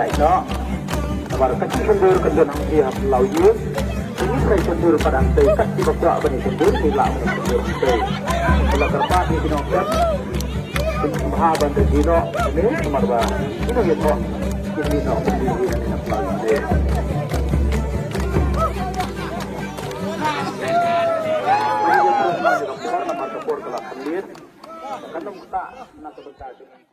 ใหญ่เนาะแต่ว่าก็ที่คนเดินกันเดินทางที่ครับเราเยอะทีนี้ใครคนเดินประดังเตยกัดที่บอกว่าเป็นคนเดินมีเหล่าคนเดินเตยเรากระป้าที่พี่น้องครับเป็นภาพบันทึกที่เนาะนี่สมัยว่าที่เราเห็นเนาะที่มีเนาะเป็นที่นี่นะครับเราเองkarena mata por kelas sendiri, karena kita nak berkata